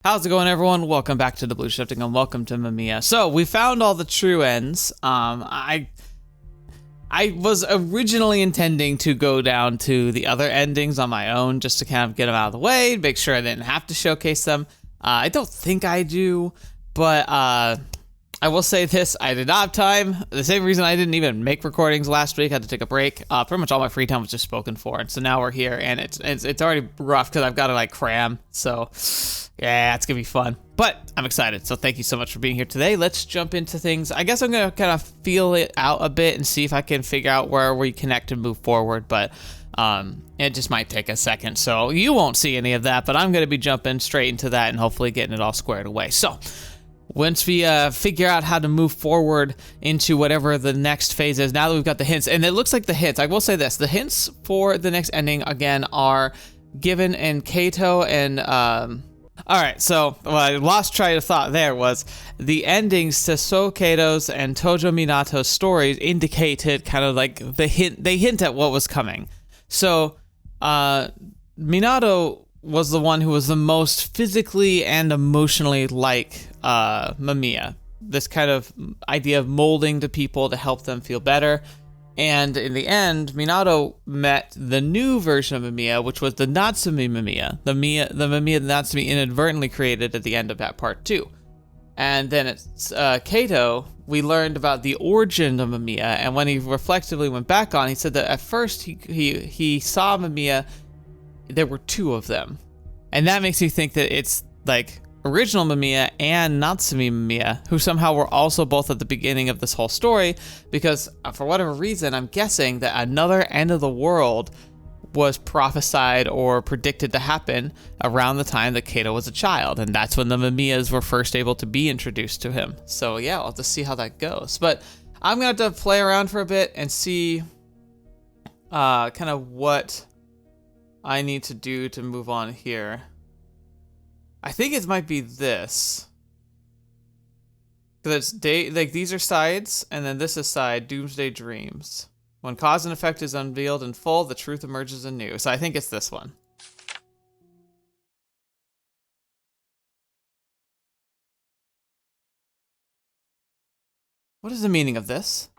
How's it going, everyone? Welcome back to TheBlueShifting and welcome to Mamiya. So we found all the true ends. I was originally intending to go down to the other endings on my own just to kind of get them out of the way, make sure I didn't have to showcase them. I don't think I do, but I will say this, I did not have time. The same reason I didn't even make recordings last week, I had to take a break. Pretty much all my free time was just spoken for, and so now we're here, and it's already rough because I've got to like cram, so yeah, it's gonna be fun. But I'm excited, so thank you so much for being here today. Let's jump into things. I guess I'm gonna kind of feel it out a bit and see if I can figure out where we connect and move forward, but it just might take a second, so you won't see any of that, but I'm gonna be jumping straight into that and hopefully getting it all squared away. So once we figure out how to move forward into whatever the next phase is, now that we've got the hints, and it looks like the hints, I will say this, the hints for the next ending, again, are given in Kato and, alright, so what I lost track of thought there was the endings to So Kato's and Tojo Minato's stories indicated kind of like the hint, they hint at what was coming. So, Minato was the one who was the most physically and emotionally like Mamiya. This kind of idea of molding to people to help them feel better. And in the end, Minato met the new version of Mamiya, which was the Natsumi Mamiya. The Mamiya Natsumi inadvertently created at the end of that part 2. And then it's Kato, we learned about the origin of Mamiya, and when he reflectively went back on, he said that at first he saw Mamiya, there were 2 of them. And that makes me think that it's like original Mamiya and Natsumi Mamiya, who somehow were also both at the beginning of this whole story, because for whatever reason, I'm guessing that another end of the world was prophesied or predicted to happen around the time that Kato was a child, and that's when the Mamiyas were first able to be introduced to him. So yeah, I'll have to see how that goes. But I'm gonna have to play around for a bit and see kind of what I need to do to move on here. I think it might be this. Because it's like these are sides, and then this is side, Doomsday Dreams. When cause and effect is unveiled in full, the truth emerges anew. So I think it's this one. What is the meaning of this?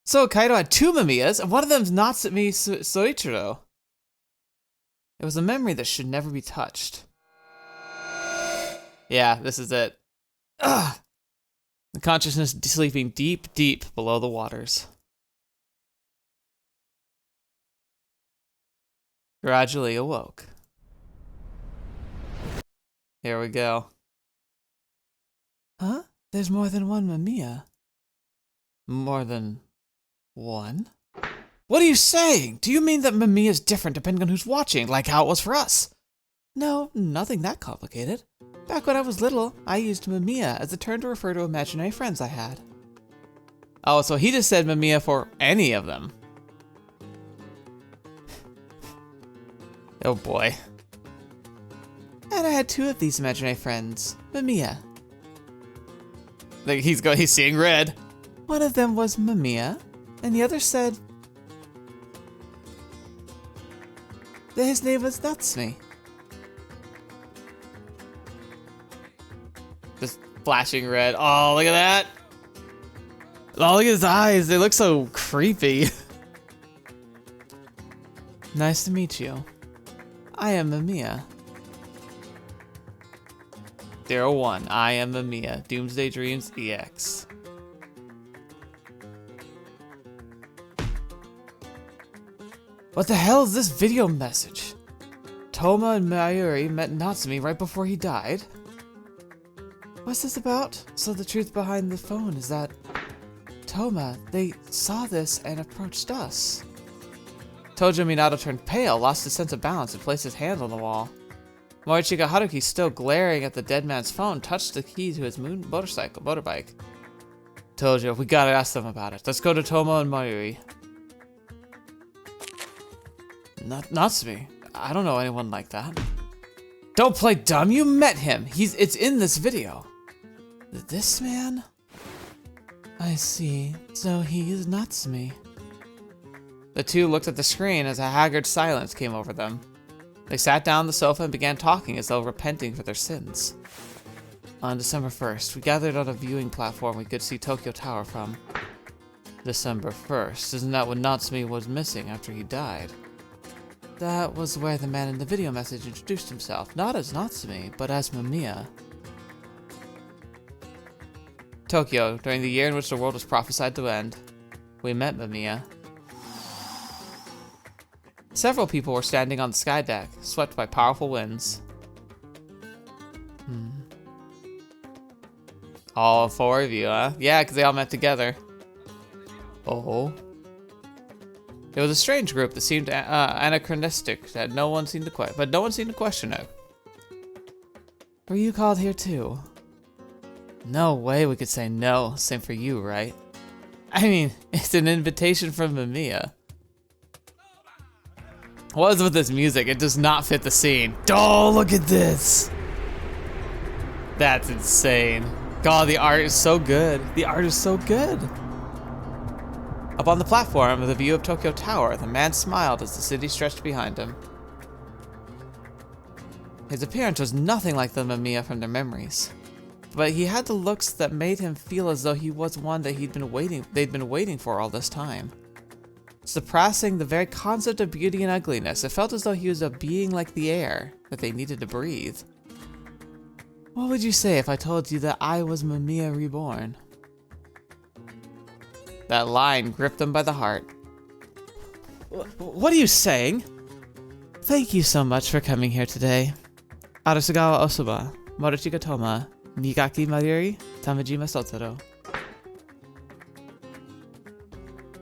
So Kaido had 2 Mamiyas, and one of them's Natsumi Soichiro. It was a memory that should never be touched. Yeah, this is it. Ugh. The consciousness sleeping deep, deep below the waters. Gradually awoke. Here we go. Huh? There's more than one Mamiya. More than one? What are you saying? Do you mean that Mamiya is different depending on who's watching, like how it was for us? No, nothing that complicated. Back when I was little, I used Mamiya as a term to refer to imaginary friends I had. Oh, so he just said Mamiya for any of them. Oh boy. And I had 2 of these imaginary friends, Mamiya. Like he's seeing red. One of them was Mamiya, and the other said that his name was Natsumi. Just flashing red. Oh, look at that. Oh, look at his eyes. They look so creepy. Nice to meet you. I am Mamiya. 01. I am Mamiya. Doomsday Dreams EX. What the hell is this video message? Toma and Mayuri met Natsumi right before he died? What's this about? So the truth behind the phone is that Toma, they saw this and approached us. Tojo Minato turned pale, lost his sense of balance, and placed his hand on the wall. Morichika Haruki, still glaring at the dead man's phone, touched the key to his motorbike. Tojo, we gotta ask them about it. Let's go to Toma and Mayuri. Natsumi, I don't know anyone like that. Don't play dumb, you met him. It's in this video. This man? I see. So he is Natsumi. The two looked at the screen as a haggard silence came over them. They sat down on the sofa and began talking as though repenting for their sins. On December 1st, we gathered on a viewing platform we could see Tokyo Tower from. December 1st, isn't that when Natsumi was missing after he died? That was where the man in the video message introduced himself, not as Natsumi, but as Mamiya. Tokyo, during the year in which the world was prophesied to end. We met Mamiya. Several people were standing on the sky deck, swept by powerful winds. All four of you, huh? Yeah, because they all met together. Oh. It was a strange group that seemed anachronistic, that no one seemed to question it. Were you called here too? No way we could say no. Same for you, right? I mean, it's an invitation from Mamiya. What is with this music? It does not fit the scene. Oh, look at this. That's insane. God, the art is so good. The art is so good. Up on the platform with a view of Tokyo Tower, the man smiled as the city stretched behind him. His appearance was nothing like the Mamiya from their memories, but he had the looks that made him feel as though he was one that they'd been waiting for all this time. Surpassing the very concept of beauty and ugliness, it felt as though he was a being like the air that they needed to breathe. What would you say if I told you that I was Mamiya Reborn? That line gripped them by the heart. What are you saying? Thank you so much for coming here today. Arasugawa Osoba, Morochiga Toma, Nigaki Mayuri, Tamajima Sotaro.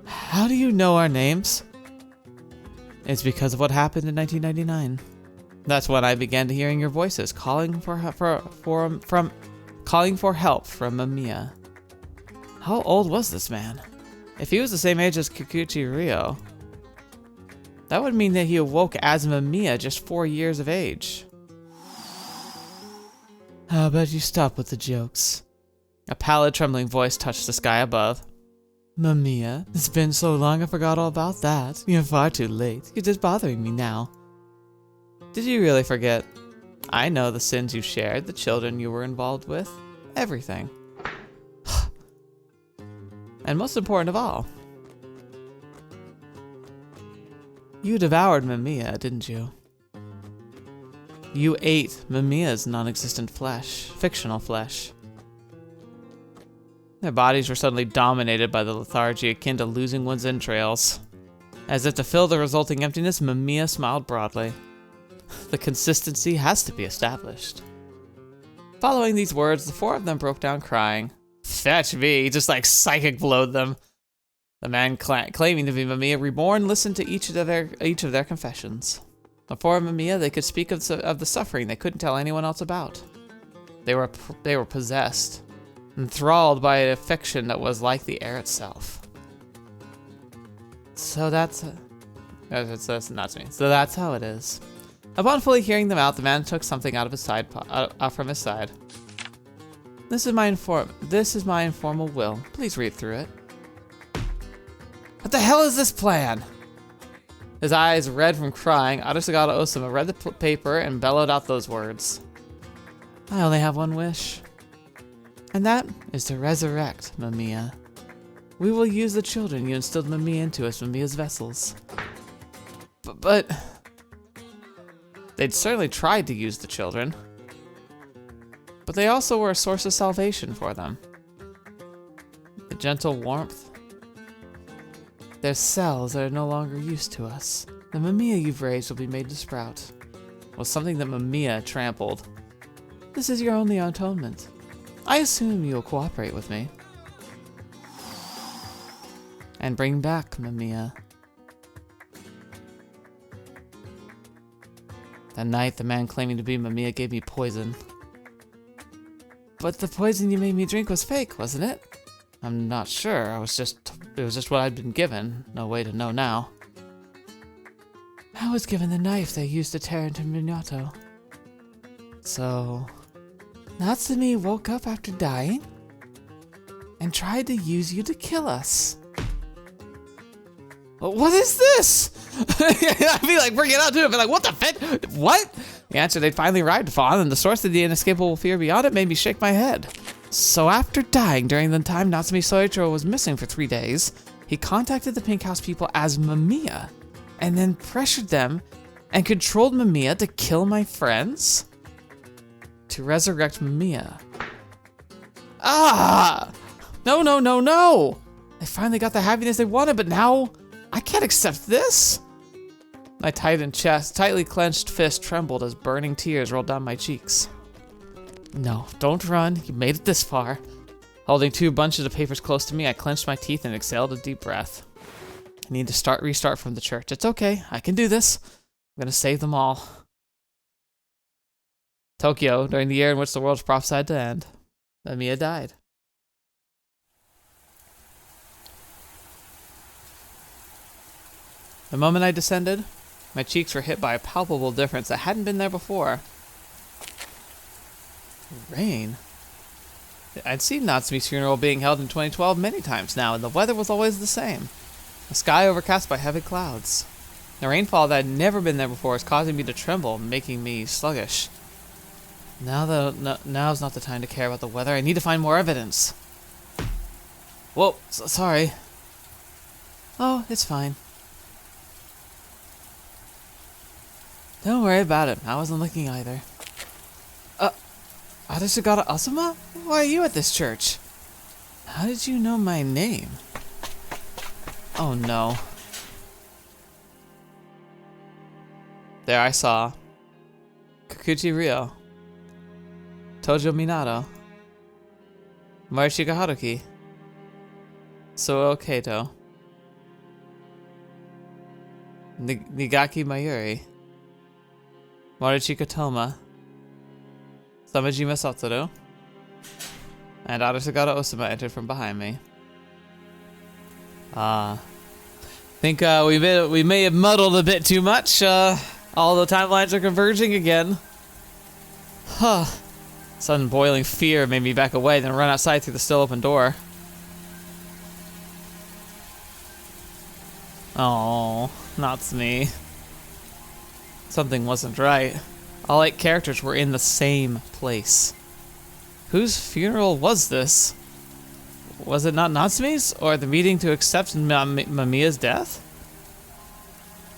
How do you know our names? It's because of what happened in 1999. That's when I began to hearing your voices calling for help from Mamiya. How old was this man? If he was the same age as Kikuchi Ryo, that would mean that he awoke as Mamiya just 4 years of age. How about you stop with the jokes? A pallid, trembling voice touched the sky above. Mamiya, it's been so long I forgot all about that. You're far too late. You're just bothering me now. Did you really forget? I know the sins you shared, the children you were involved with, everything. And most important of all, you devoured Mamiya, didn't you? You ate Mamiya's non-existent flesh, fictional flesh. Their bodies were suddenly dominated by the lethargy akin to losing one's entrails. As if to fill the resulting emptiness, Mamiya smiled broadly. The consistency has to be established. Following these words, the four of them broke down crying. Fetch me, he just like psychic blowed them. The man claiming to be Mamiya Reborn listened to each of their confessions. Before Mamiya, they could speak of the suffering they couldn't tell anyone else about. They were possessed, enthralled by a fiction that was like the air itself. So that's Natsumi. So that's how it is. Upon fully hearing them out, the man took something out of his side from his side. This is my informal will. Please read through it. What the hell is this plan? His eyes red from crying, Arasugata Osama read the paper and bellowed out those words. I only have one wish. And that is to resurrect Mamiya. We will use the children you instilled Mamiya into as Mamiya's vessels. But they'd certainly tried to use the children. But they also were a source of salvation for them. The gentle warmth. There's cells that are no longer used to us. The Mamiya you've raised will be made to sprout. Was something that Mamiya trampled. This is your only atonement. I assume you'll cooperate with me. And bring back Mamiya. That night, the man claiming to be Mamiya gave me poison. But the poison you made me drink was fake, wasn't it? I'm not sure. It was just what I'd been given. No way to know now. I was given the knife they used to tear into Minato. So, Natsumi woke up after dying and tried to use you to kill us. What is this? I'd be like, bring it out to it, but like, what the fit? What? The answer they'd finally arrived upon, and the source of the inescapable fear beyond it made me shake my head. So after dying during the time Natsumi Soichiro was missing for 3 days, he contacted the Pink House people as Mamiya, and then pressured them and controlled Mamiya to kill my friends? To resurrect Mamiya. Ah! No, no, no, no! They finally got the happiness they wanted, but now I can't accept this. My tightly clenched fist trembled as burning tears rolled down my cheeks. No, don't run. You made it this far. Holding 2 bunches of papers close to me, I clenched my teeth and exhaled a deep breath. I need to restart from the church. It's okay. I can do this. I'm gonna save them all. Tokyo, during the year in which the world was prophesied to end, Mamiya died. The moment I descended, my cheeks were hit by a palpable difference that hadn't been there before. Rain? I'd seen Natsumi's funeral being held in 2012 many times now, and the weather was always the same. The sky overcast by heavy clouds. The rainfall that had never been there before is causing me to tremble, making me sluggish. Now's not the time to care about the weather. I need to find more evidence. Whoa, sorry. Oh, it's fine. Don't worry about it. I wasn't looking either. Adesugata Asuma? Why are you at this church? How did you know my name? Oh no. There I saw Kikuchi Ryo, Tojo Minato, Marichika Haruki, Suo Kato, Nigaki Mayuri, Marichika Toma, Samejima Satoru, and Adesugata Osama entered from behind me. Think we may have muddled a bit too much. All the timelines are converging again. Huh. Sudden boiling fear made me back away, then run outside through the still open door. Oh, Natsumi. Something wasn't right. All 8 characters were in the same place. Whose funeral was this? Was it not Natsumi's, or the meeting to accept Mamiya's death?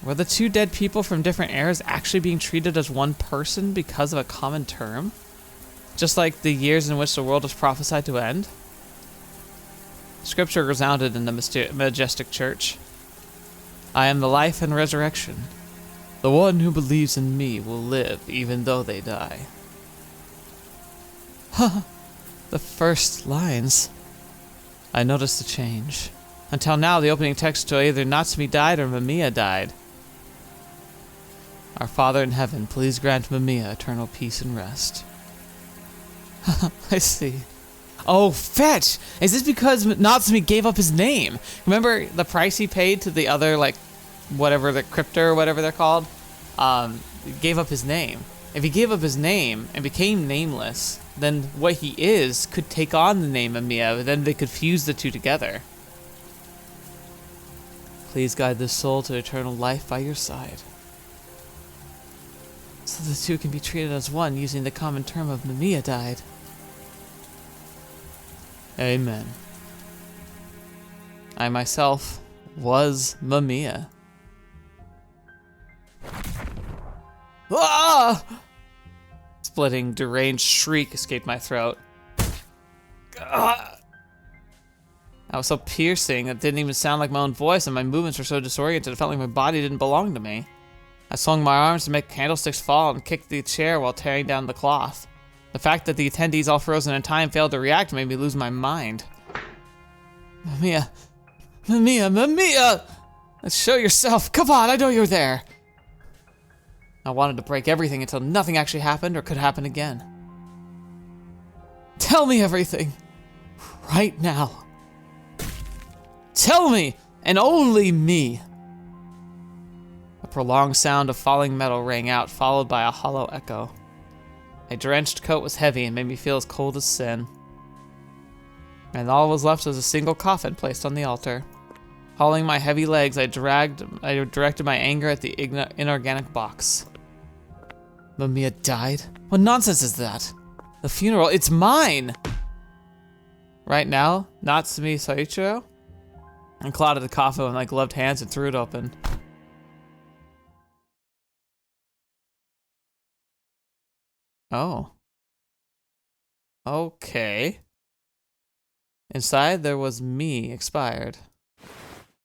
Were the 2 dead people from different eras actually being treated as one person because of a common term? Just like the years in which the world was prophesied to end? Scripture resounded in the majestic church. I am the life and resurrection. The one who believes in me will live even though they die. Huh. The first lines. I noticed the change. Until now, the opening text to either Natsumi died or Mamiya died. Our Father in heaven, please grant Mamiya eternal peace and rest. I see. Oh, fetch! Is this because Natsumi gave up his name? Remember the price he paid to the other, like, whatever, the crypto or whatever they're called? He gave up his name. If he gave up his name and became nameless, then what he is could take on the name Mamiya, but then they could fuse the 2 together. Please guide this soul to eternal life by your side. So the 2 can be treated as one using the common term of Mamiya died. Amen. I myself was Mamiya. Ah! Splitting, deranged shriek escaped my throat. Ah! I was so piercing that it didn't even sound like my own voice, and my movements were so disoriented it felt like my body didn't belong to me. I swung my arms to make candlesticks fall and kicked the chair while tearing down the cloth. The fact that the attendees, all frozen in time, failed to react made me lose my mind. Mamiya! Mamiya! Mamiya! Let's show yourself! Come on, I know you're there! I wanted to break everything until nothing actually happened or could happen again. Tell me everything. Right now. Tell me, and only me. A prolonged sound of falling metal rang out, followed by a hollow echo. My drenched coat was heavy and made me feel as cold as sin. And all was left was a single coffin placed on the altar. Hauling my heavy legs, I directed my anger at the inorganic box. Mamiya died? What nonsense is that? The funeral, it's mine! Right now, Natsumi Soichiro? I clawed at the coffin with my gloved hands and threw it open. Oh. Okay. Inside, there was me, expired.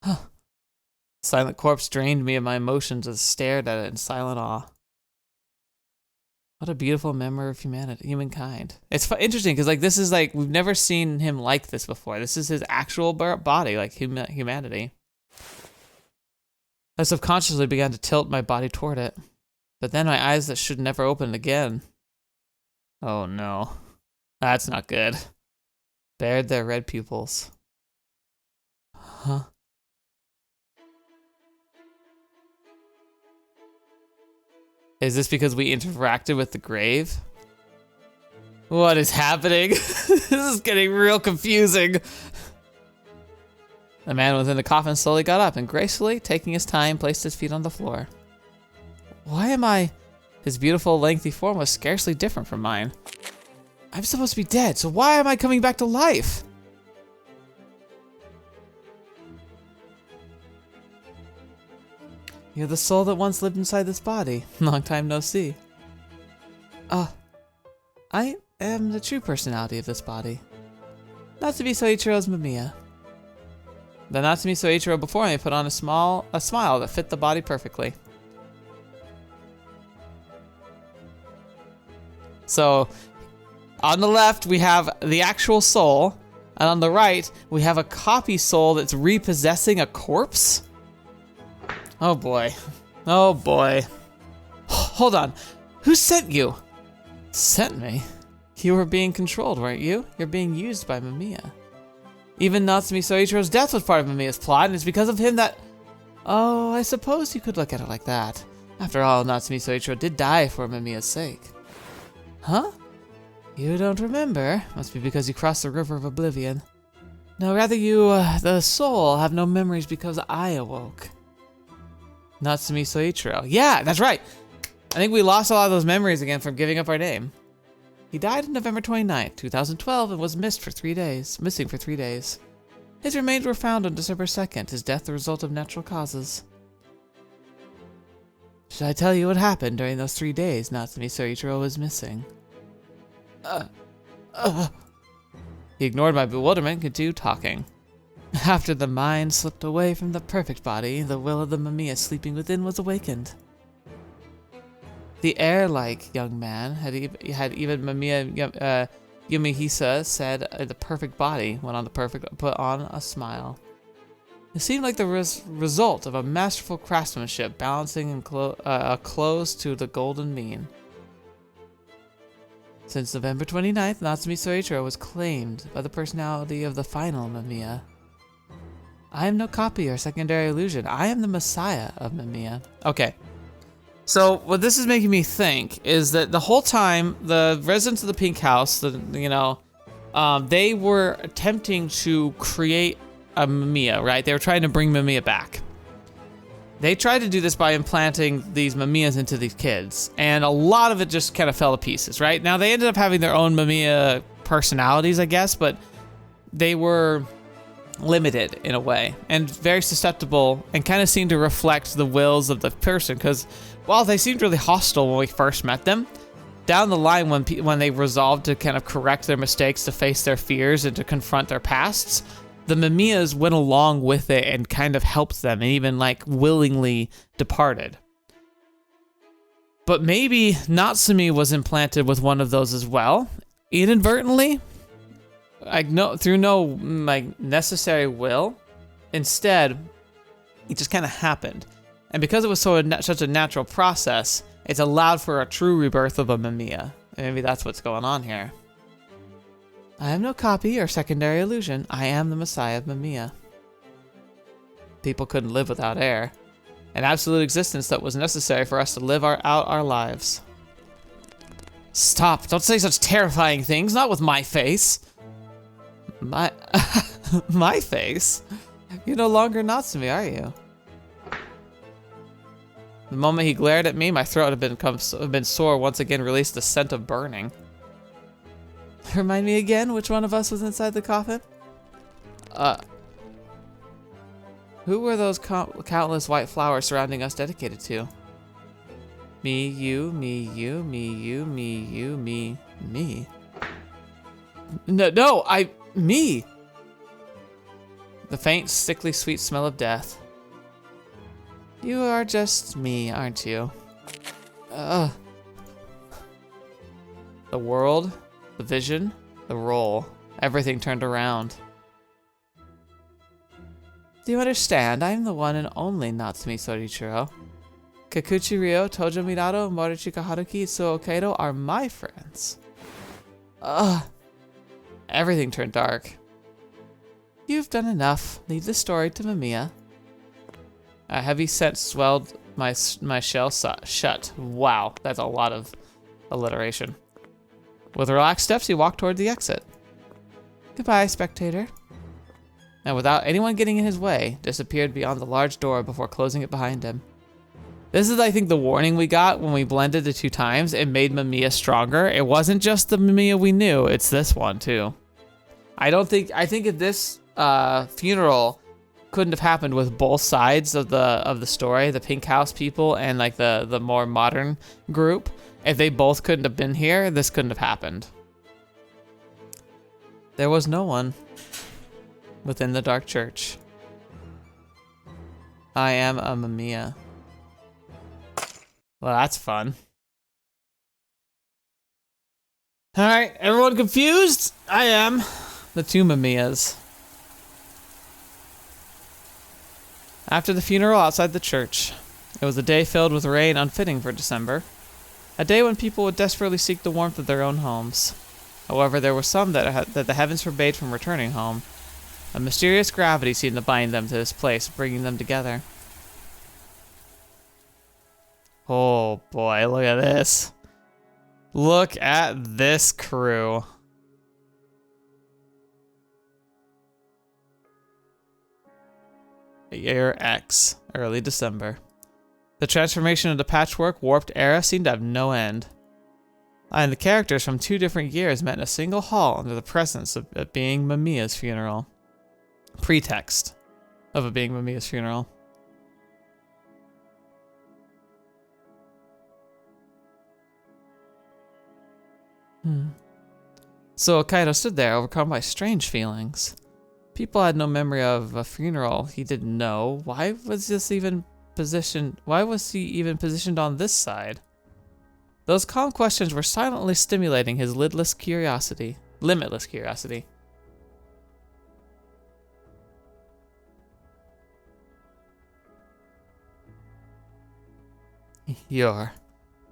Huh. Silent corpse drained me of my emotions as I stared at it in silent awe. What a beautiful memory of humankind. It's interesting because like this is like we've never seen him like this before. This is his actual body, like humanity. I subconsciously began to tilt my body toward it, but then my eyes that should never open again. Oh no, that's not good. Bared their red pupils. Huh? Is this because we interacted with the grave? What is happening? This is getting real confusing. The man within the coffin slowly got up and gracefully, taking his time, placed his feet on the floor. Why am I... His beautiful, lengthy form was scarcely different from mine. I'm supposed to be dead, so why am I coming back to life? You're the soul that once lived inside this body. Long time no see. I am the true personality of this body. Natsumi Soichiro's Mamiya. The Natsumi Soichiro before me put on a smile that fit the body perfectly. So, on the left we have the actual soul, and on the right we have a copy soul that's repossessing a corpse? Oh boy. Oh boy. Hold on. Who sent you? Sent me? You were being controlled, weren't you? You're being used by Mamiya. Even Natsumi Soichiro's death was part of Mamiya's plot, and it's because of him that... Oh, I suppose you could look at it like that. After all, Natsumi Soichiro did die for Mamiya's sake. Huh? You don't remember? Must be because you crossed the river of oblivion. No, rather you, the soul, have no memories because I awoke. Natsumi Soichiro. Yeah, that's right. I think we lost a lot of those memories again from giving up our name. He died on November 29th, 2012 and was missing for 3 days. His remains were found on December 2nd, his death the result of natural causes. Should I tell you what happened during those 3 days Natsumi Soichiro was missing? He ignored my bewilderment and continued talking. After the mind slipped away from the perfect body, the will of the Mamiya sleeping within was awakened. The air-like young man had even Mamiya Yumihisa said the perfect body put on a smile. It seemed like the result of a masterful craftsmanship balancing a close to the golden mean. Since November 29th, Natsumi Soichiro was claimed by the personality of the final Mamiya. I am no copy or secondary illusion. I am the Messiah of Mamiya. Okay. So what this is making me think is that the whole time the residents of the Pink House, they were attempting to create a Mamiya, right? They were trying to bring Mamiya back. They tried to do this by implanting these Mamiyas into these kids, and a lot of it just kind of fell to pieces, right? Now they ended up having their own Mamiya personalities, I guess, but they were limited in a way and very susceptible and kind of seemed to reflect the wills of the person, because while they seemed really hostile when we first met them, down the line when they resolved to kind of correct their mistakes, to face their fears and to confront their pasts, the Mamiyas went along with it and kind of helped them and even like willingly departed. But maybe Natsumi was implanted with one of those as well, inadvertently, through no like necessary will. Instead, it just kind of happened, and because it was such a natural process, it's allowed for a true rebirth of a Mamiya. Maybe that's what's going on here. I am no copy or secondary illusion. I am the Messiah of Mamiya. People couldn't live without air, an absolute existence that was necessary for us to live out our lives. Stop! Don't say such terrifying things. Not with my face. My face? You're no longer Natsumi, are you? The moment he glared at me, my throat had been sore, once again released the scent of burning. Remind me again, which one of us was inside the coffin? Who were those countless white flowers surrounding us dedicated to? Me, you, me, you, me, you, me, you, me, me. No, me. The faint, sickly sweet smell of death. You are just me, aren't you? The world, the vision, the role, everything turned around. Do you understand? I am the one and only Natsumi Sorichiro. Kikuchi Ryo, Tojo Minato, Morichika Haruki, Suo Kaido are my friends. Everything turned dark. You've done enough. Leave the story to Mamiya. A heavy scent swelled my shell shut. Wow, that's a lot of alliteration. With relaxed steps, he walked toward the exit. Goodbye, spectator. And without anyone getting in his way, disappeared beyond the large door before closing it behind him. This is, I think, the warning we got when we blended the 2 times. It made Mamiya stronger. It wasn't just the Mamiya we knew, it's this one too. I think if this funeral couldn't have happened with both sides of the story, the Pink House people and like the more modern group, if they both couldn't have been here, this couldn't have happened. There was no one within the dark church. I am a Mamiya. Well, that's fun. Alright, everyone confused? I am. The 2 Mamiyas. After the funeral outside the church, it was a day filled with rain unfitting for December. A day when people would desperately seek the warmth of their own homes. However, there were some that the heavens forbade from returning home. A mysterious gravity seemed to bind them to this place, bringing them together. Oh boy, look at this. Look at this crew. Year X, early December. The transformation of the patchwork warped era seemed to have no end. And the characters from 2 different years met in a single hall under the presence of it being Mamiya's funeral. Pretext of it being Mamiya's funeral. So Kaido stood there, overcome by strange feelings. People had no memory of a funeral he didn't know. Why was he even positioned on this side? Those calm questions were silently stimulating his limitless curiosity. Arisugawa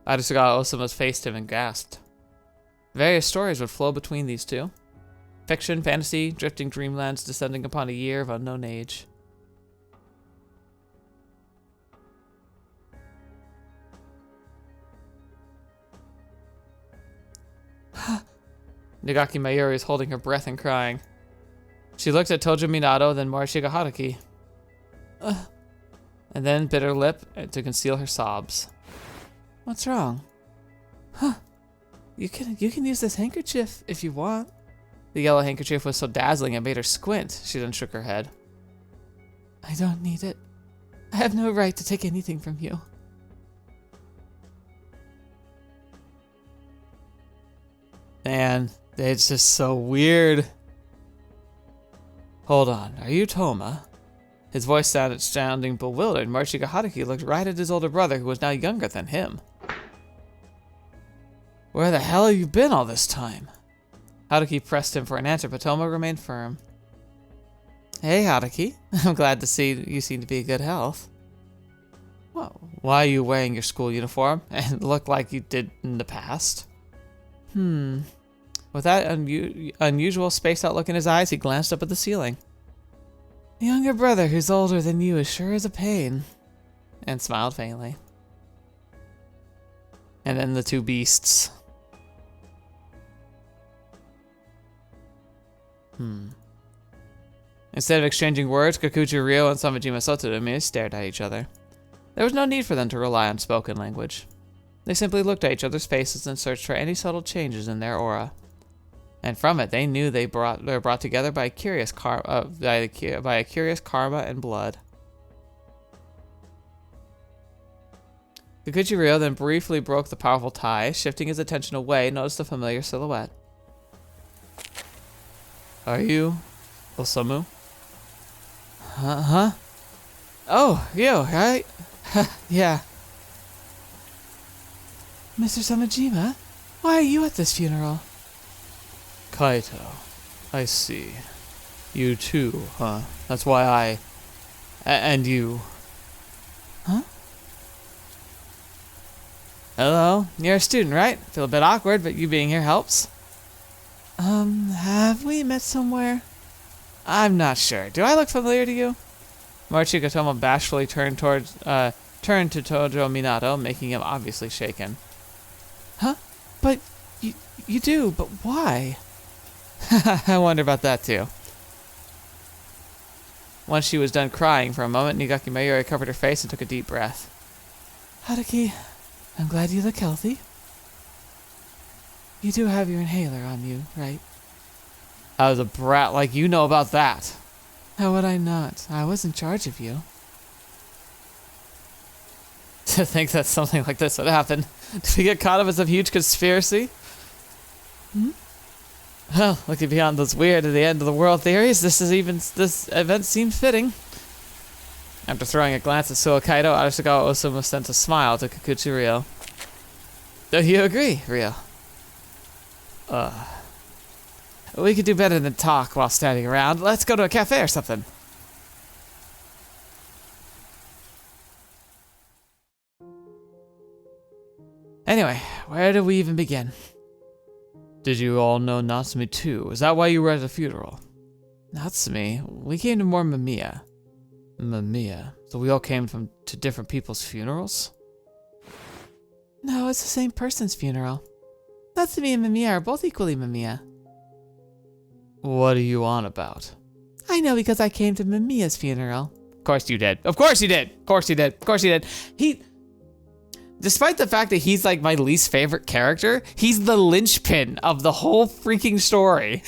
Osamu faced him and gasped. Various stories would flow between these 2. Fiction, fantasy, drifting dreamlands descending upon a year of unknown age. Nagaki Mayuri is holding her breath and crying. She looked at Tojo Minato, then Morishige Haruki. And then bit her lip to conceal her sobs. What's wrong? You can use this handkerchief if you want. The yellow handkerchief was so dazzling it made her squint. She then shook her head. I don't need it. I have no right to take anything from you. Man, it's just so weird. Hold on, are you Toma? His voice sounding bewildered. Morishige Haruki looked right at his older brother, who was now younger than him. Where the hell have you been all this time? Haruki pressed him for an answer, but Toma remained firm. Hey, Haruki. I'm glad to see you seem to be in good health. Well, why are you wearing your school uniform and look like you did in the past? With that unusual spaced-out look in his eyes, he glanced up at the ceiling. A younger brother who's older than you is sure is a pain. And smiled faintly. And then the 2 beasts. Instead of exchanging words, Kikuchi Ryo and Samajima Sotsudumi stared at each other. There was no need for them to rely on spoken language. They simply looked at each other's faces and searched for any subtle changes in their aura. And from it, they knew they were brought together by a curious karma and blood. Kikuchi Ryo then briefly broke the powerful tie, shifting his attention away, noticed a familiar silhouette. Are you Osamu? Huh? Oh, you, right? Yeah. Mr. Samajima, why are you at this funeral? Kaito, I see. You too, huh? That's why and you. Huh? Hello, you're a student, right? Feel a bit awkward, but you being here helps. Have we met somewhere? I'm not sure. Do I look familiar to you? Morchikatoma bashfully turned to Tojo Minato, making him obviously shaken. Huh? But you do, but why? I wonder about that too. Once she was done crying for a moment, Nigaki Mayuri covered her face and took a deep breath. Haruki, I'm glad you look healthy. You do have your inhaler on you, right? I was a brat like you know about that. How would I not? I was in charge of you. To think that something like this would happen. Did we get caught up in some huge conspiracy? Well, looking beyond those weird at the end of the world theories, this event seemed fitting. After throwing a glance at Suokaito, Arashikawa Osamu sent a smile to Kikuchi Ryo. Do you agree, Ryo? We could do better than talk while standing around. Let's go to a cafe or something. Anyway, where do we even begin? Did you all know Natsumi too? Is that why you were at the funeral? Natsumi? We came to more Mamiya. Mamiya? So we all came to different people's funerals? No, it's the same person's funeral. Natsumi and Mamiya are both equally Mamiya. What are you on about? I know because I came to Mamiya's funeral. Of course you did. Of course you did. Of course you did. Of course you did. Despite the fact that he's like my least favorite character, he's the linchpin of the whole freaking story.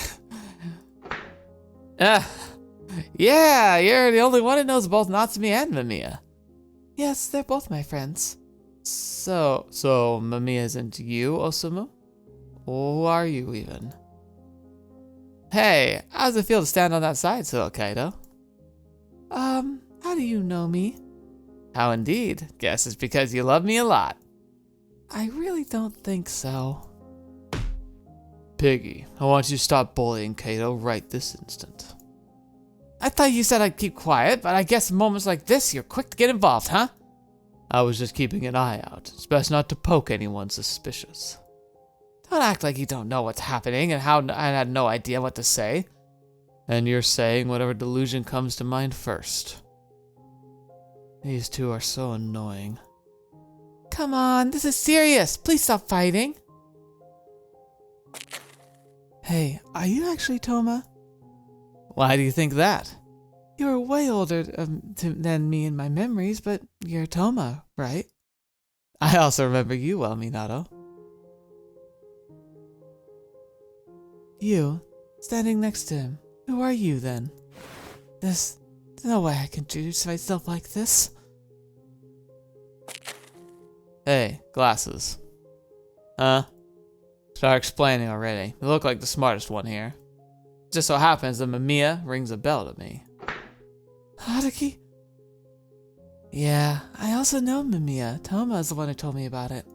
Yeah, you're the only one who knows both Natsumi and Mamiya. Yes, they're both my friends. So Mamiya isn't you, Osamu? Who are you even? Hey, how does it feel to stand on that side, Suokaito? How do you know me? How indeed? Guess it's because you love me a lot. I really don't think so. Piggy, I want you to stop bullying Kaito right this instant. I thought you said I'd keep quiet, but I guess in moments like this, you're quick to get involved, huh? I was just keeping an eye out. It's best not to poke anyone suspicious. Don't act like you don't know what's happening and how I had no idea what to say. And you're saying whatever delusion comes to mind first. These two are so annoying. Come on, this is serious. Please stop fighting. Hey, are you actually Toma? Why do you think that? You're way older than me in my memories, but you're Toma, right? I also remember you well, Minato. You, standing next to him. Who are you, then? There's no way I can introduce myself like this. Hey, glasses. Huh? Start explaining already. You look like the smartest one here. Just so happens that Mamiya rings a bell to me. Haruki? Yeah, I also know Mamiya. Toma is the one who told me about it.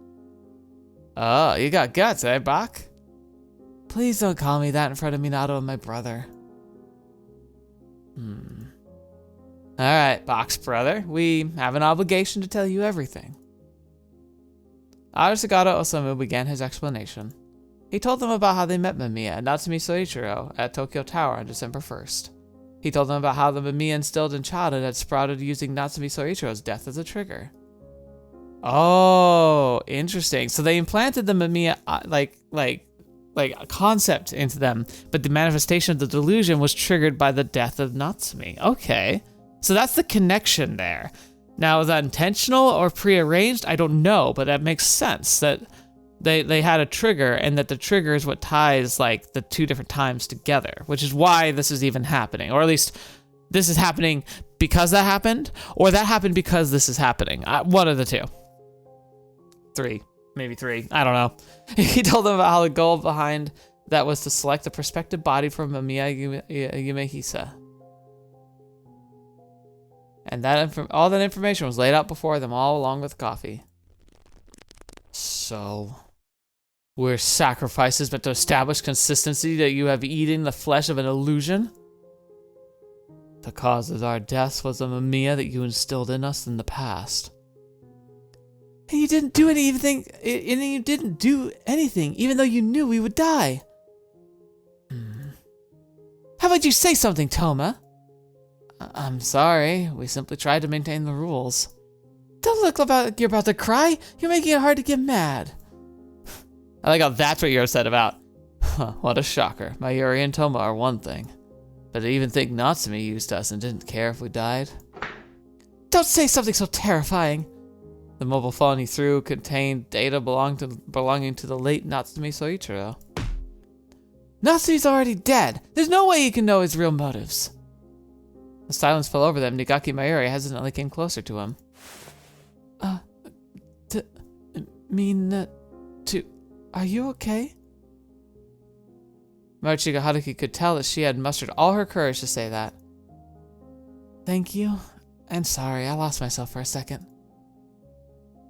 Oh, you got guts, eh, Bach? Please don't call me that in front of Minato and my brother. Alright, Bach's brother. We have an obligation to tell you everything. Arasagata Osamu began his explanation. He told them about how they met Mamiya and Natsumi Soichiro at Tokyo Tower on December 1st. He told them about how the Mamiya instilled in childhood had sprouted using Natsumi Soichiro's death as a trigger. Oh, interesting. So they implanted the Mamiya, like a concept into them, but the manifestation of the delusion was triggered by the death of Natsumi. Okay, so that's the connection there. Now, is that intentional or prearranged? I don't know, but that makes sense that they had a trigger, and that the trigger is what ties like the two different times together, which is why this is even happening, or at least this is happening because that happened, or that happened because this is happening. One of the two. Maybe three. I don't know. He told them about how the goal behind that was to select a prospective body for Mamiya Yumehisa. And all that information was laid out before them, all along with coffee. So, were sacrifices meant to establish consistency that you have eaten the flesh of an illusion? The cause of our deaths was the Mamiya that you instilled in us in the past. And you didn't do anything, even though you knew we would die. How about you say something, Toma? I'm sorry, we simply tried to maintain the rules. Don't look like you're about to cry. You're making it hard to get mad. I like how that's what you're upset about. What a shocker. Mayuri and Toma are one thing. But to even think Natsumi used us and didn't care if we died. Don't say something so terrifying. The mobile phone he threw contained data belonging to the late Natsumi Soichiro. Natsumi's already dead. There's no way he can know his real motives. The silence fell over them. Nigaki Mayuri hesitantly came closer to him. Are you okay? Maruchika Haruki could tell that she had mustered all her courage to say that. Thank you, and sorry, I lost myself for a second.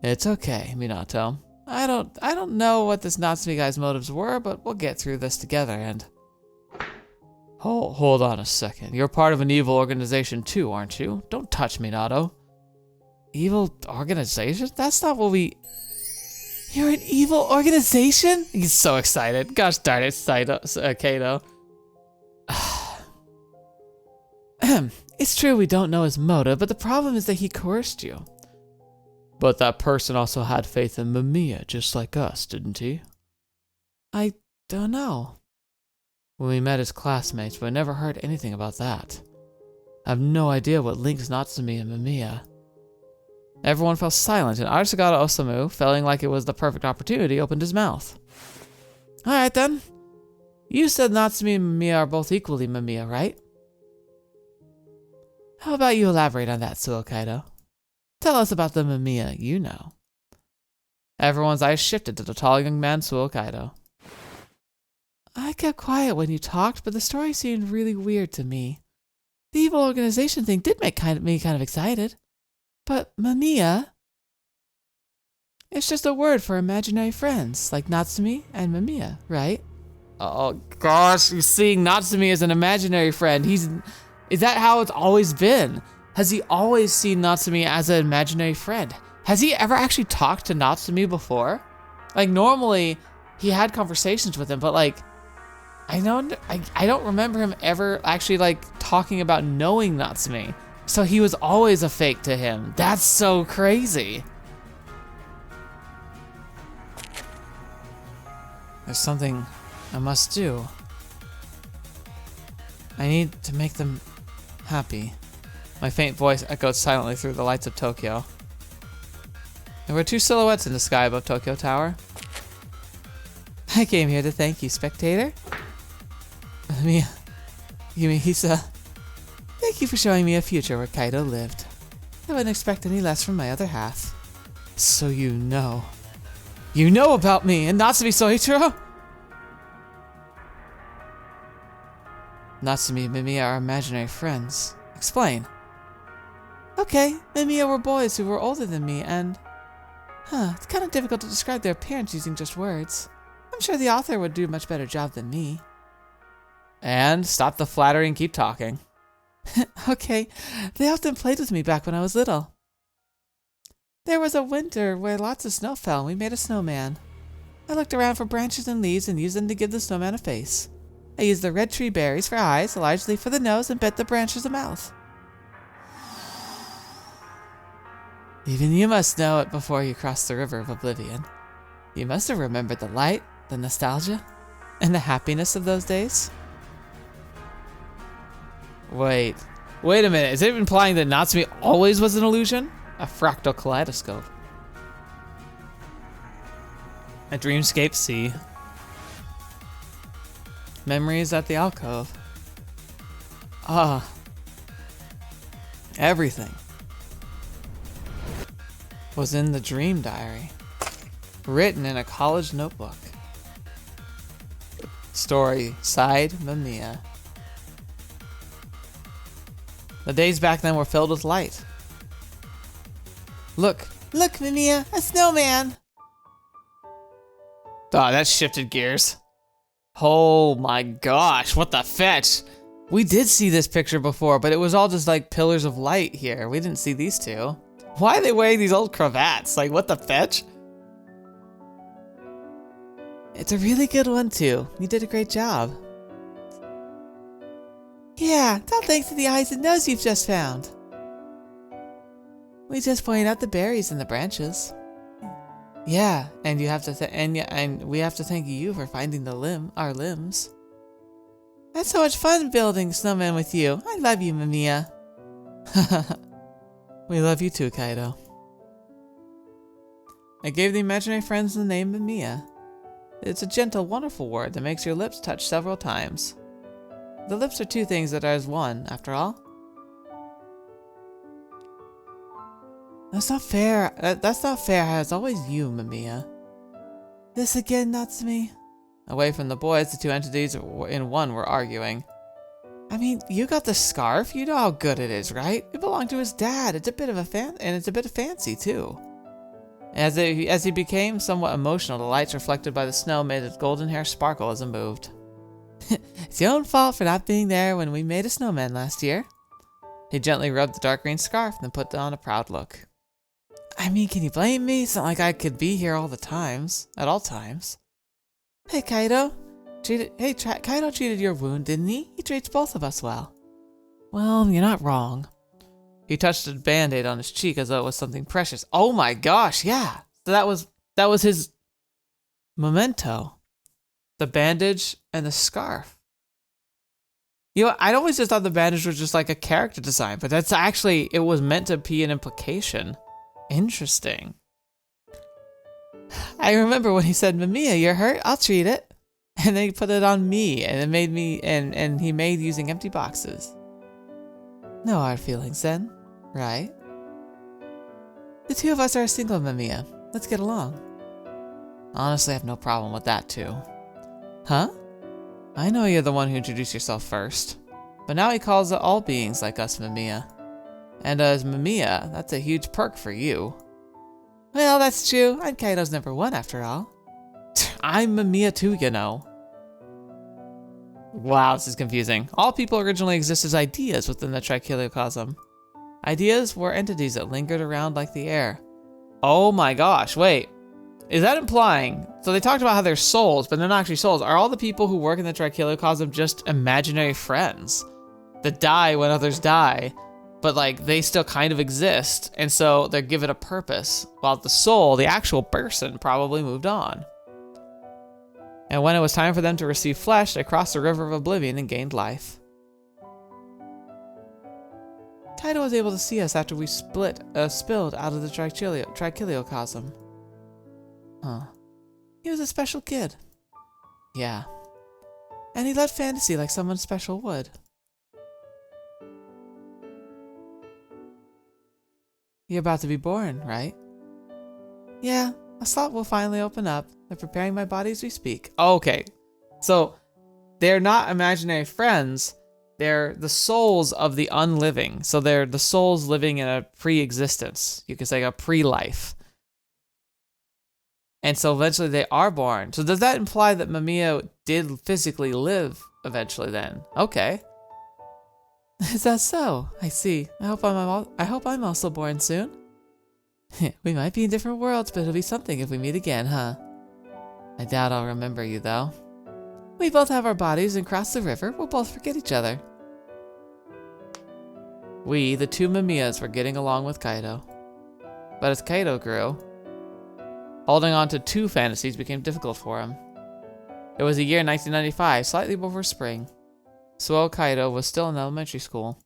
It's okay, Minato. I don't know what this Natsumi guy's motives were, but we'll get through this together and... Hold on a second. You're part of an evil organization too, aren't you? Don't touch Minato. Evil organization? That's not what we... You're an evil organization? He's so excited. Gosh darn it, Kato. It's true we don't know his motive, but the problem is that he coerced you. But that person also had faith in Mamiya, just like us, didn't he? I don't know. When we met as classmates, but I never heard anything about that. I have no idea what links Natsumi and Mamiya. Everyone fell silent, and Arasagata Osamu, feeling like it was the perfect opportunity, opened his mouth. Alright then. You said Natsumi and Mamiya are both equally Mamiya, right? How about you elaborate on that, Suo Kaido? Tell us about the Mamiya you know. Everyone's eyes shifted to the tall young man, Suo Kaido. I kept quiet when you talked, but the story seemed really weird to me. The evil organization thing did make me kind of excited. But Mamiya... It's just a word for imaginary friends, like Natsumi and Mamiya, right? Oh gosh, you're seeing Natsumi as an imaginary friend. Is that how it's always been? Has he always seen Natsumi as an imaginary friend? Has he ever actually talked to Natsumi before? Like normally, he had conversations with him, but like, I don't remember him ever actually like talking about knowing Natsumi. So he was always a fake to him. That's so crazy. There's something I must do. I need to make them happy. My faint voice echoed silently through the lights of Tokyo. There were two silhouettes in the sky above Tokyo Tower. I came here to thank you, spectator. Yumehisa. Thank you for showing me a future where Kaido lived. I wouldn't expect any less from my other half. So you know. You know about me and Natsumi Soichiro? Natsumi and Mamiya are imaginary friends. Explain. Okay, Mamiya were boys who were older than me and... it's kind of difficult to describe their appearance using just words. I'm sure the author would do a much better job than me. And stop the flattery and keep talking. Okay, they often played with me back when I was little. There was a winter where lots of snow fell and we made a snowman. I looked around for branches and leaves and used them to give the snowman a face. I used the red tree berries for eyes, a large leaf for the nose, and bent the branches a mouth. Even you must know it before you crossed the river of oblivion. You must have remembered the light, the nostalgia. And the happiness of those days? Wait a minute. Is it implying that Natsumi always was an illusion? A fractal kaleidoscope. A dreamscape sea. Memories at the alcove. Ah. Everything was in the dream diary. Written in a college notebook. Story, side Mamiya. The days back then were filled with light. Look, Mamiya, a snowman! Oh, that shifted gears. Oh my gosh, what the fetch? We did see this picture before, but it was all just like pillars of light here. We didn't see these two. Why are they wearing these old cravats? Like, what the fetch? It's a really good one too. You did a great job. Yeah, it's all thanks to the eyes and nose you've just found. We just pointed out the berries and the branches. Yeah, and you have to and we have to thank you for finding our limbs. That's so much fun building snowmen with you. I love you, Mamiya. We love you too, Kaido. I gave the imaginary friends the name Mamiya. It's a gentle, wonderful word that makes your lips touch several times. The lips are two things that are as one, after all. That's not fair. That's not fair. It's always you, Mamiya. This again, Natsumi? Away from the boys, the two entities in one were arguing. I mean, you got the scarf. You know how good it is, right? It belonged to his dad. It's a bit of a it's a bit of fancy too. As he became somewhat emotional, the lights reflected by the snow made his golden hair sparkle as it moved. It's your own fault for not being there when we made a snowman last year. He gently rubbed the dark green scarf, then put on a proud look. I mean, can you blame me? It's not like I could be here at all times. Hey, Kaido. Kaido treated your wound, didn't he? He treats both of us well. Well, you're not wrong. He touched a band-aid on his cheek as though it was something precious. Oh my gosh, yeah. So that was his memento. The bandage and the scarf. You know, I'd always just thought the bandage was just like a character design, but that's actually, it was meant to be an implication. Interesting. I remember when he said, Mamiya, you're hurt? I'll treat it. And then he put it on me, and it made me, and he made using empty boxes. No hard feelings then, right? The two of us are a single, Mamiya. Let's get along. Honestly, I have no problem with that too. Huh? I know you're the one who introduced yourself first, but now he calls it all beings like us, Mamiya. And as Mamiya, that's a huge perk for you. Well, that's true. I'm Kaido's #1 after all. I'm Mamiya too, you know. Wow, this is confusing. All people originally exist as ideas within the trichiliocosm. Ideas were entities that lingered around like the air. Oh my gosh, wait. Is that implying, so they talked about how they're souls, but they're not actually souls. Are all the people who work in the trichiliocosm just imaginary friends that die when others die, but like they still kind of exist, and so they're given a purpose, while the soul, the actual person, probably moved on. And when it was time for them to receive flesh, they crossed the river of oblivion and gained life. Kaido was able to see us after we spilled out of the trichiliocosm. Huh. He was a special kid. Yeah. And he loved fantasy like someone special would. You're about to be born, right? Yeah, a slot will finally open up. They're preparing my body as we speak. Okay, so they're not imaginary friends. They're the souls of the unliving. So they're the souls living in a pre-existence. You could say a pre-life. And so eventually they are born. So does that imply that Mamiya did physically live eventually then? Okay. Is that so? I see. I hope I'm also born soon. We might be in different worlds, but it'll be something if we meet again, huh? I doubt I'll remember you, though. We both have our bodies and cross the river. We'll both forget each other. We, the two Mamiyas, were getting along with Kaido. But as Kaido grew, holding on to two fantasies became difficult for him. It was the year 1995, slightly before spring. Suo Kaido was still in elementary school.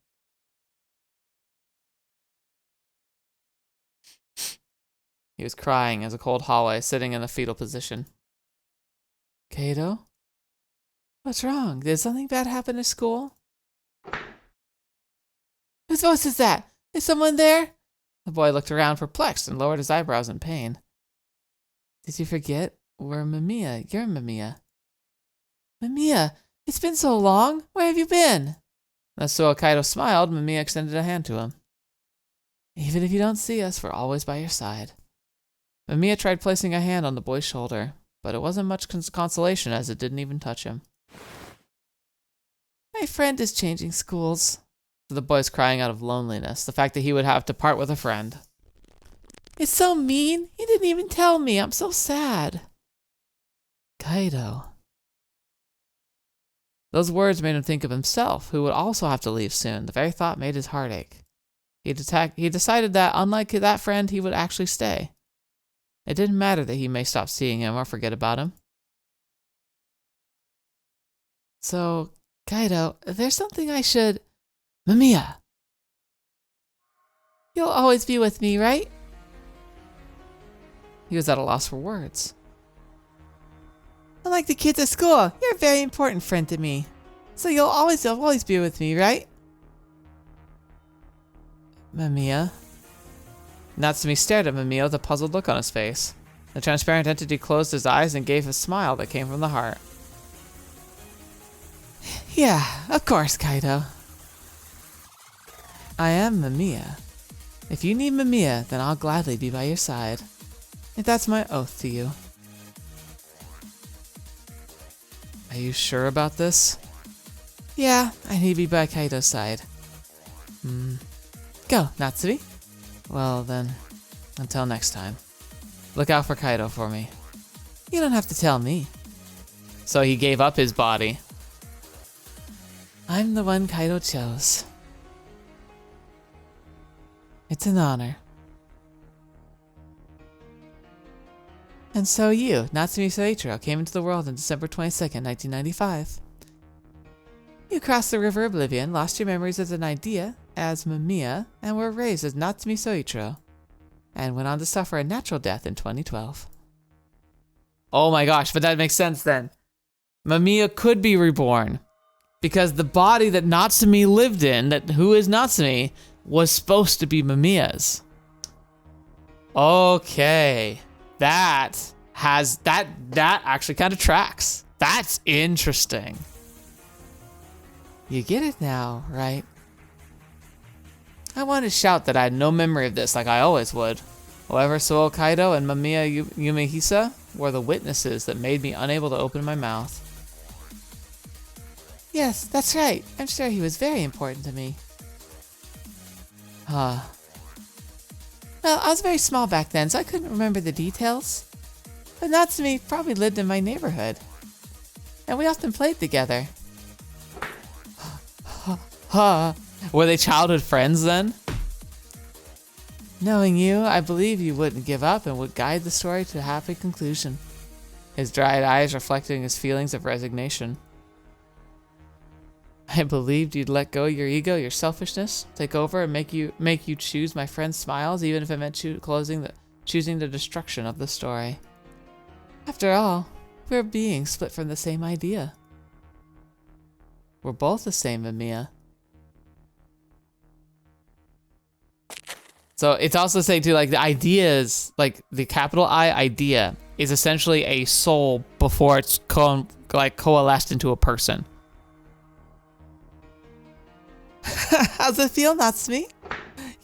He was crying as a cold hallway, sitting in the fetal position. Kaido? What's wrong? Did something bad happen at school? Whose voice is that? Is someone there? The boy looked around perplexed and lowered his eyebrows in pain. Did you forget? We're Mamiya. You're Mamiya. Mamiya, it's been so long. Where have you been? As Suo Kaido smiled, Mamiya extended a hand to him. Even if you don't see us, we're always by your side. Mamiya tried placing a hand on the boy's shoulder, but it wasn't much consolation as it didn't even touch him. My friend is changing schools. The boy's crying out of loneliness, the fact that he would have to part with a friend. It's so mean. He didn't even tell me. I'm so sad. Kaido. Those words made him think of himself, who would also have to leave soon. The very thought made his heart ache. He decided that, unlike that friend, he would actually stay. It didn't matter that he may stop seeing him or forget about him. So, Kaido, there's something I should... Mamiya! You'll always be with me, right? He was at a loss for words. Unlike the kids at school, you're a very important friend to me. So you'll always be with me, right? Mamiya. Natsumi stared at Mamiya with a puzzled look on his face. The transparent entity closed his eyes and gave a smile that came from the heart. Yeah, of course, Kaido. I am Mamiya. If you need Mamiya, then I'll gladly be by your side. And that's my oath to you. Are you sure about this? Yeah, I need to be by Kaido's side. Go, Natsumi. Well then, until next time. Look out for Kaido for me. You don't have to tell me. So he gave up his body. I'm the one Kaido chose. It's an honor. And so you, Natsumi Soichiro, came into the world on December 22nd, 1995. You crossed the River Oblivion, lost your memories as an idea, as Mamiya, and were raised as Natsumi Soichiro, and went on to suffer a natural death in 2012. Oh my gosh, but that makes sense then. Mamiya could be reborn, because the body that Natsumi lived in, who is Natsumi, was supposed to be Mamiya's. Okay. That actually kind of tracks. That's interesting. You get it now, right? I wanted to shout that I had no memory of this like I always would. However, Suo Kaido and Mamiya Yumehisa were the witnesses that made me unable to open my mouth. Yes, that's right. I'm sure he was very important to me. Well, I was very small back then, so I couldn't remember the details. But Natsumi probably lived in my neighborhood. And we often played together. Were they childhood friends then? Knowing you, I believe you wouldn't give up and would guide the story to a happy conclusion. His dried eyes reflecting his feelings of resignation. I believed you'd let go your ego, your selfishness, take over and make you choose my friend's smiles, even if it meant choosing the destruction of the story. After all, we're beings split from the same idea. We're both the same, Mamiya. So it's also saying too, like the ideas, like the capital I idea is essentially a soul before it's coalesced into a person. How's it feel, Natsumi?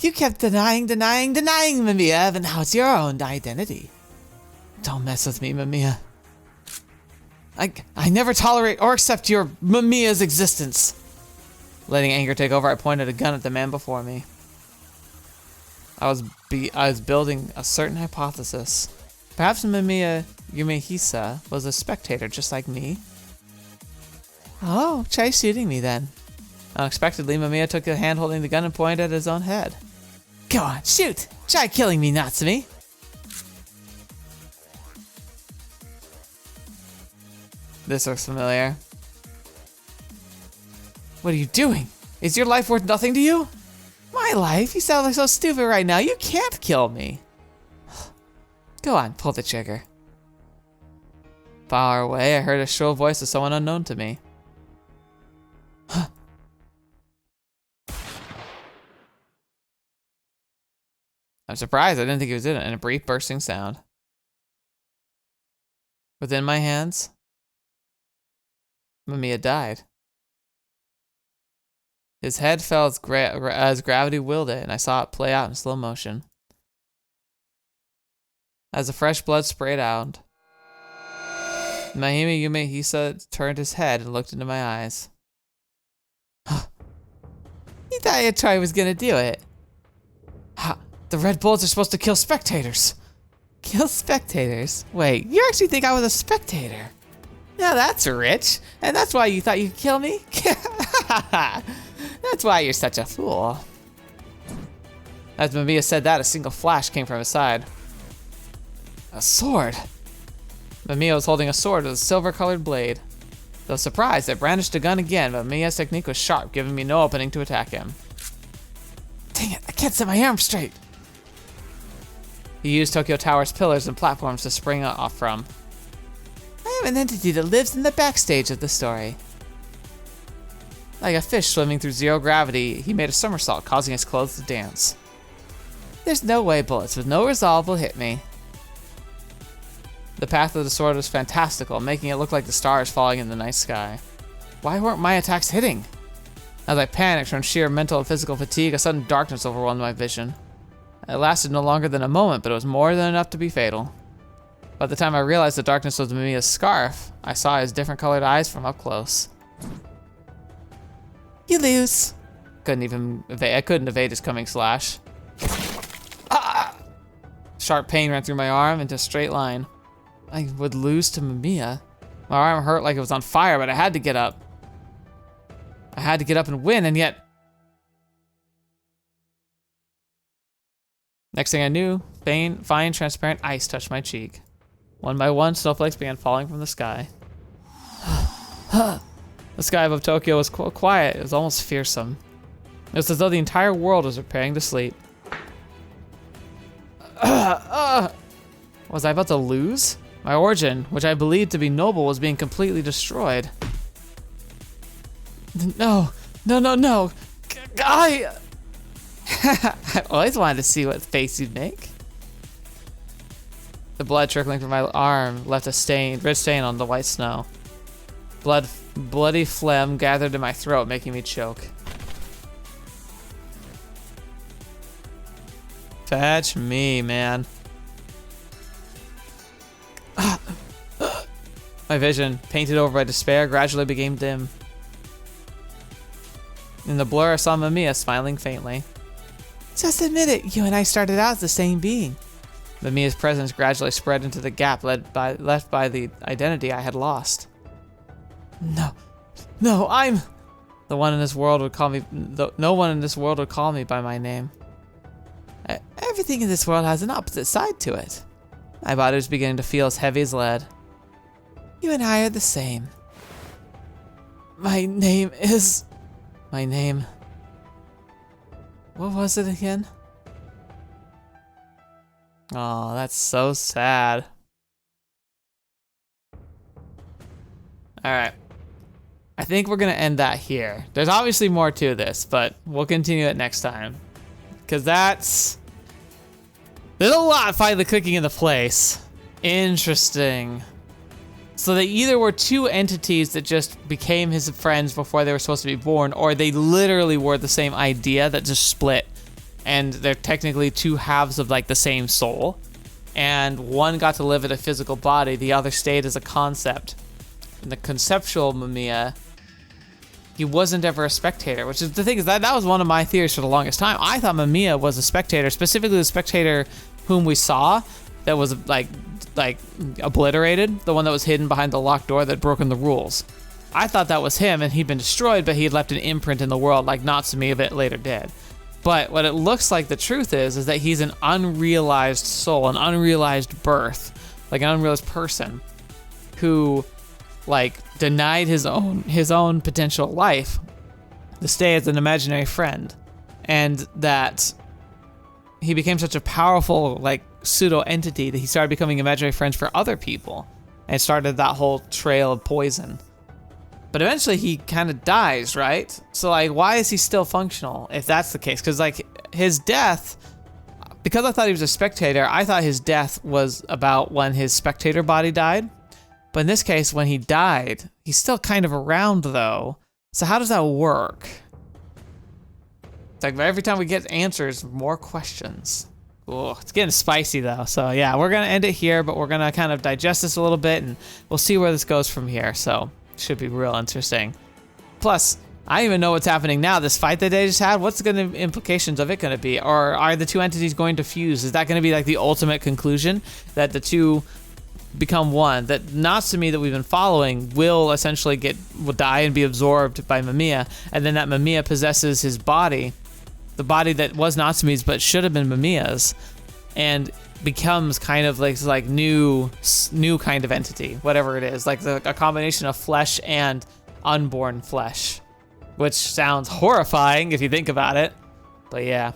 You kept denying Mamiya, but now it's your own identity. Don't mess with me, Mamiya. I never tolerate or accept your Mamiya's existence. Letting anger take over, I pointed a gun at the man before me. I was building a certain hypothesis. Perhaps Mamiya Yumehisa was a spectator just like me. Oh, try shooting me then. Unexpectedly, Mamiya took a hand holding the gun and pointed at his own head. Go on, shoot! Try killing me, Natsumi! This looks familiar. What are you doing? Is your life worth nothing to you? My life? You sound like so stupid right now. You can't kill me. Go on, pull the trigger. Far away, I heard a shrill voice of someone unknown to me. I'm surprised. I didn't think he was in it. And a brief bursting sound. Within my hands, Mamiya died. His head fell as gravity willed it, and I saw it play out in slow motion. As the fresh blood sprayed out, Mamiya, he said, turned his head and looked into my eyes. You thought Troy was gonna do it. Ha, the red bullets are supposed to kill spectators. Kill spectators? Wait, you actually think I was a spectator? Now that's rich, and that's why you thought you could kill me? That's why you're such a fool. As Mamiya said that, a single flash came from his side. A sword. Mamiya was holding a sword with a silver-colored blade. Though surprised, I brandished a gun again, but Mamiya's technique was sharp, giving me no opening to attack him. Dang it, I can't set my arm straight. He used Tokyo Tower's pillars and platforms to spring off from. I am an entity that lives in the backstage of the story. Like a fish swimming through zero gravity, he made a somersault, causing his clothes to dance. There's no way bullets with no resolve will hit me. The path of the sword was fantastical, making it look like the stars falling in the night sky. Why weren't my attacks hitting? As I panicked from sheer mental and physical fatigue, a sudden darkness overwhelmed my vision. It lasted no longer than a moment, but it was more than enough to be fatal. By the time I realized the darkness was Mamiya's scarf, I saw his different colored eyes from up close. You lose. I couldn't evade his coming slash. Ah! Sharp pain ran through my arm into a straight line. I would lose to Mamiya. My arm hurt like it was on fire, but I had to get up. I had to get up and win, and yet... Next thing I knew, fine, transparent ice touched my cheek. One by one, snowflakes began falling from the sky. The sky above Tokyo was quiet. It was almost fearsome. It was as though the entire world was preparing to sleep. Was I about to lose? My origin, which I believed to be noble, was being completely destroyed. No. I always wanted to see what face you'd make. The blood trickling from my arm left a red stain on the white snow. Bloody phlegm gathered in my throat, making me choke. Fetch me, man. My vision, painted over by despair, gradually became dim. In the blur, I saw Mamiya smiling faintly. Just admit it, you and I started out as the same being. Mamiya's presence gradually spread into the gap left by the identity I had lost. No, I'm... No one in this world would call me by my name. Everything in this world has an opposite side to it. My body was beginning to feel as heavy as lead. You and I are the same. My name... What was it again? Oh, that's so sad. Alright. I think we're gonna end that here. There's obviously more to this, but we'll continue it next time. Because there's a lot finally clicking into place. Interesting. So they either were two entities that just became his friends before they were supposed to be born, or they literally were the same idea that just split. And they're technically two halves of like the same soul. And one got to live in a physical body, the other stayed as a concept. And the conceptual Mamiya, he wasn't ever a spectator, which is the thing is that was one of my theories for the longest time. I thought Mamiya was a spectator, specifically the spectator whom we saw that was like obliterated, the one that was hidden behind the locked door that had broken the rules. I thought that was him and he'd been destroyed, but he had left an imprint in the world like Natsumi of it later did. But what it looks like the truth is that he's an unrealized soul, an unrealized birth, like an unrealized person who like denied his own potential life to stay as an imaginary friend, and that he became such a powerful like pseudo entity that he started becoming imaginary friends for other people and started that whole trail of poison. But eventually he kind of dies, right? So like, why is he still functional if that's the case? Because like his death, because I thought he was a spectator, I thought his death was about when his spectator body died. But in this case, when he died, he's still kind of around though. So how does that work? It's like every time we get answers, more questions. Oh, it's getting spicy though. So yeah, we're gonna end it here, but we're gonna kind of digest this a little bit and we'll see where this goes from here. So should be real interesting. Plus, I don't even know what's happening now. This fight that they just had, what's the implications of it gonna be? Or are the two entities going to fuse? Is that gonna be like the ultimate conclusion? That the two become one? That Natsumi that we've been following will essentially will die and be absorbed by Mamiya, and then that Mamiya possesses his body, the body that was Natsumi's but should have been Mamiya's, and becomes kind of like new kind of entity, whatever it is, like a combination of flesh and unborn flesh, which sounds horrifying if you think about it, but yeah,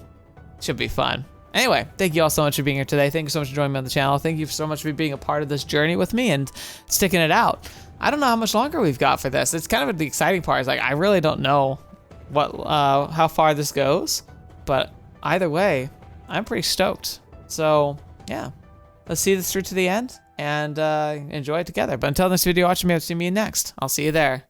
should be fun. Anyway, thank you all so much for being here today. Thank you so much for joining me on the channel. Thank you so much for being a part of this journey with me and sticking it out. I don't know how much longer we've got for this. It's kind of the exciting part. Is like I really don't know how far this goes, but either way, I'm pretty stoked. So yeah, let's see this through to the end and enjoy it together. But until this video, watch me, I'll see me next. I'll see you there.